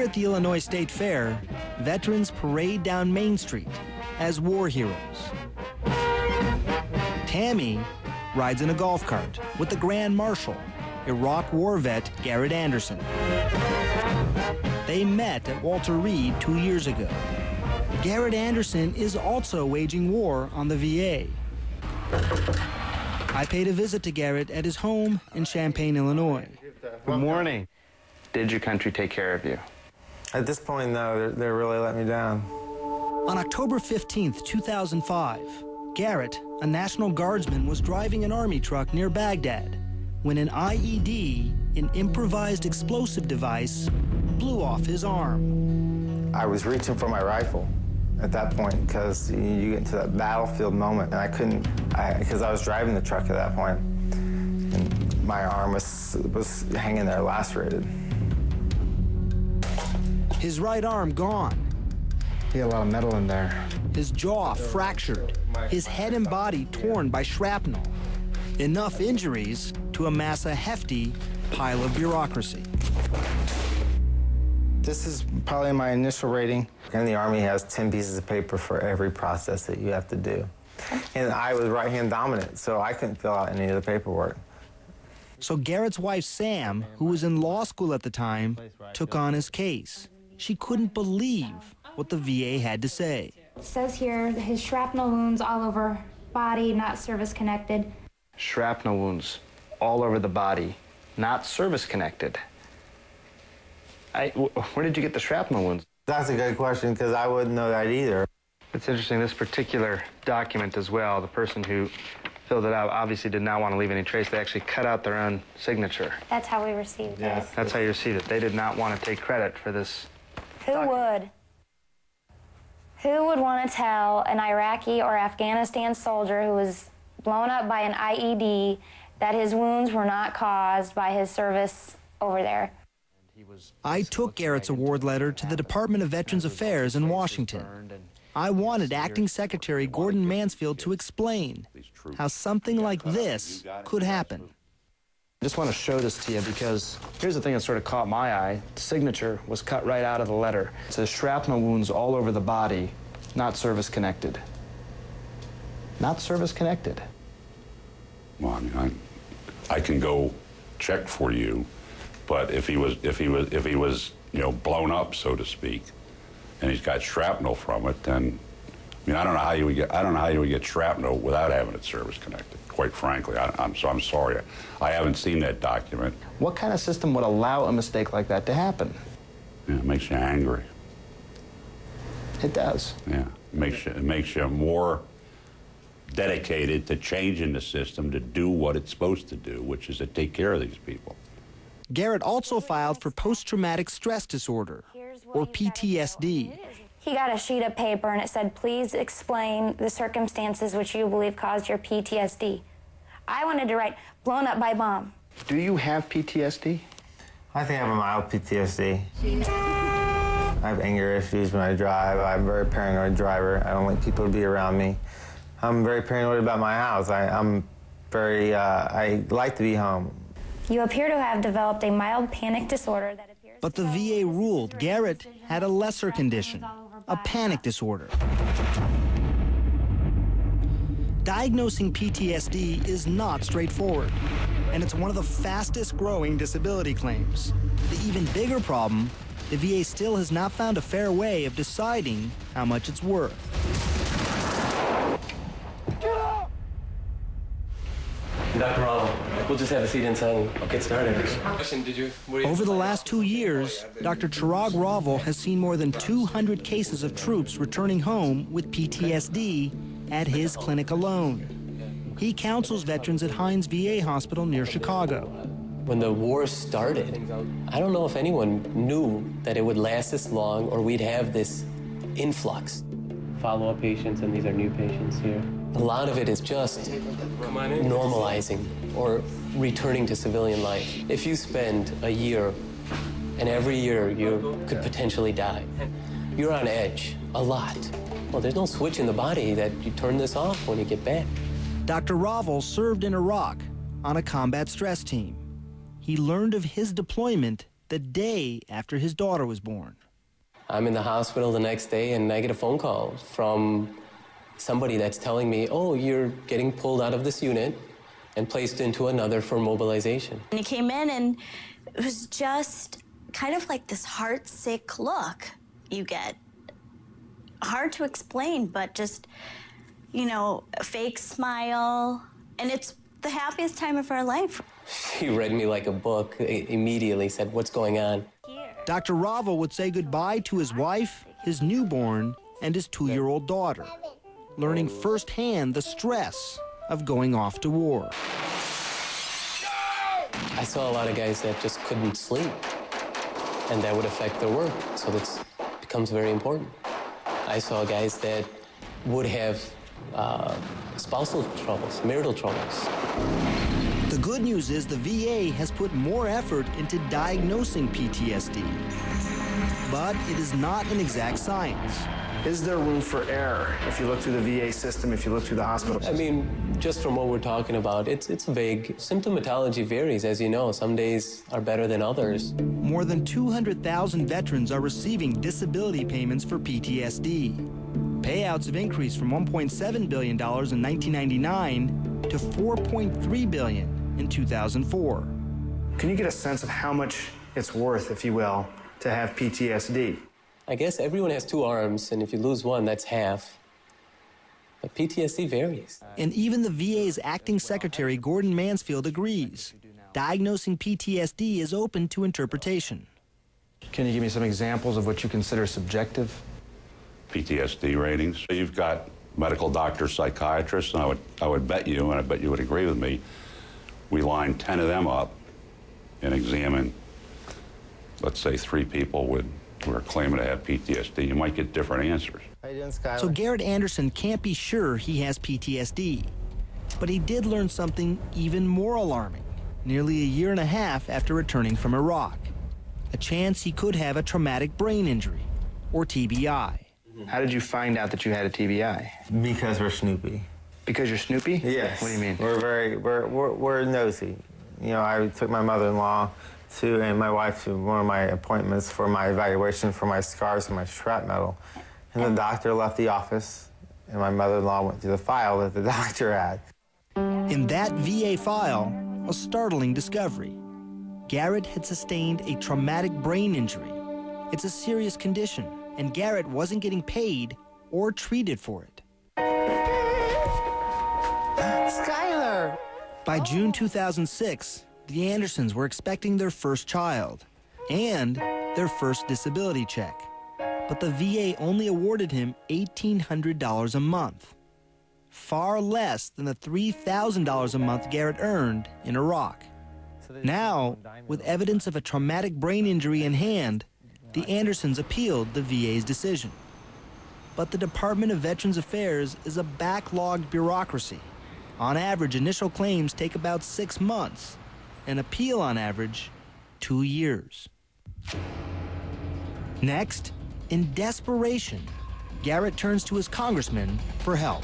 at the Illinois State Fair, veterans parade down Main Street as war heroes. Tammy rides in a golf cart with the Grand Marshal, Iraq War vet Garrett Anderson. They met at Walter Reed 2 years ago. Garrett Anderson is also waging war on the VA. I paid a visit to Garrett at his home in Champaign, Illinois. Good morning. Did your country take care of you? At this point, no, they really let me down. On October 15th, 2005, Garrett, a National Guardsman, was driving an Army truck near Baghdad when an IED, an improvised explosive device, blew off his arm. I was reaching for my rifle at that point because you get into that battlefield moment, and I couldn't, because I was driving the truck at that point, and my arm was hanging there lacerated. His right arm gone. He had a lot of metal in there. His jaw fractured, his head and body torn by shrapnel. Enough injuries to amass a hefty pile of bureaucracy. This is probably my initial rating. And the Army has 10 pieces of paper for every process that you have to do. And I was right-hand dominant, so I couldn't fill out any of the paperwork. So Garrett's wife, Sam, who was in law school at the time, took on his case. She couldn't believe what the VA had to say. It says here, his shrapnel wounds all over body, not service-connected. Shrapnel wounds all over the body, not service-connected. Where did you get the shrapnel wounds? That's a good question, because I wouldn't know that either. It's interesting, this particular document as well, the person who filled it out obviously did not want to leave any trace. They actually cut out their own signature. That's how we received it. That's how you received it. They did not want to take credit for this. Who would? Who would want to tell an Iraqi or Afghanistan soldier who was blown up by an IED that his wounds were not caused by his service over there? I took Garrett's award letter to the Department of Veterans Affairs in Washington. I wanted Acting Secretary Gordon Mansfield to explain how something like this could happen. I just want to show this to you because here's the thing that sort of caught my eye. The signature was cut right out of the letter. It says shrapnel wounds all over the body, not service-connected. Not service-connected. Well, I mean, I can go check for you, but if he was, you know, blown up, so to speak, and he's got shrapnel from it, then I mean, I don't know how you would get shrapnel without having it service connected. Quite frankly, I'm sorry, I haven't seen that document. What kind of system would allow a mistake like that to happen? Yeah, it makes you angry. It does. Yeah, it makes you more dedicated to changing the system to do what it's supposed to do, which is to take care of these people. Garrett also filed for post-traumatic stress disorder, or PTSD. He got a sheet of paper and it said, please explain the circumstances which you believe caused your PTSD. I wanted to write, blown up by bomb. Do you have PTSD? I think I have a mild PTSD. I have anger issues when I drive. I'm a very paranoid driver. I don't like people to be around me. I'm very paranoid about my house. I like to be home. You appear to have developed a mild panic disorder that appears... But the VA ruled Garrett had a lesser condition, a panic disorder. Diagnosing PTSD is not straightforward, and it's one of the fastest growing disability claims. The even bigger problem, the VA still has not found a fair way of deciding how much it's worth. Dr. Ravel, we'll just have a seat inside and I'll get started. Over the last 2 years, Dr. Chirag Ravel has seen more than 200 cases of troops returning home with PTSD at his clinic alone. He counsels veterans at Hines VA Hospital near Chicago. When the war started, I don't know if anyone knew that it would last this long or we'd have this influx. Follow-up patients, and these are new patients here. A lot of it is just normalizing or returning to civilian life. If you spend a year, and every year you could potentially die, you're on edge a lot. Well, there's no switch in the body that you turn this off when you get back. Dr. Ravel served in Iraq on a combat stress team. He learned of his deployment the day after his daughter was born. I'm in the hospital the next day and I get a phone call from somebody that's telling me, oh, you're getting pulled out of this unit and placed into another for mobilization. And he came in and it was just kind of like this heart-sick look you get. Hard to explain, but just, you know, a fake smile. And it's the happiest time of our life. She read me like a book, immediately said, what's going on? Dr. Ravo would say goodbye to his wife, his newborn, and his 2-year-old daughter, learning firsthand the stress of going off to war. I saw a lot of guys that just couldn't sleep, and that would affect their work, so that becomes very important. I saw guys that would have spousal troubles, marital troubles. The good news is the VA has put more effort into diagnosing PTSD, but it is not an exact science. Is there room for error if you look through the VA system, if you look through the hospital system? I mean, just from what we're talking about, it's vague. Symptomatology varies, as you know. Some days are better than others. More than 200,000 veterans are receiving disability payments for PTSD. Payouts have increased from $1.7 billion in 1999 to $4.3 billion in 2004. Can you get a sense of how much it's worth, if you will, to have PTSD? I guess everyone has 2 arms, and if you lose one, that's half. But PTSD varies. And even the VA's acting secretary, Gordon Mansfield, agrees. Diagnosing PTSD is open to interpretation. Can you give me some examples of what you consider subjective? PTSD ratings. You've got medical doctors, psychiatrists, and I would bet you, and I bet you would agree with me, we line 10 of them up and examine, let's say, 3 people who are claiming to have PTSD. You might get different answers. How you doing, Skylar? So Garrett Anderson can't be sure he has PTSD. But he did learn something even more alarming nearly a year and a half after returning from Iraq. A chance he could have a traumatic brain injury, or TBI. How did you find out that you had a TBI? Because we're Snoopy. Because you're Snoopy? Yes. What do you mean? We're nosy. You know, I took my mother-in-law and my wife to one of my appointments for my evaluation for my scars and my shrapnel. And the doctor left the office, and my mother-in-law went through the file that the doctor had. In that VA file, a startling discovery. Garrett had sustained a traumatic brain injury. It's a serious condition, and Garrett wasn't getting paid or treated for it. Skylar! By June 2006, the Andersons were expecting their first child and their first disability check. But the VA only awarded him $1,800 a month, far less than the $3,000 a month Garrett earned in Iraq. Now, with evidence of a traumatic brain injury in hand, the Andersons appealed the VA's decision. But the Department of Veterans Affairs is a backlogged bureaucracy. On average, initial claims take about 6 months. An appeal, on average, 2 years. Next, in desperation, Garrett turns to his congressman for help.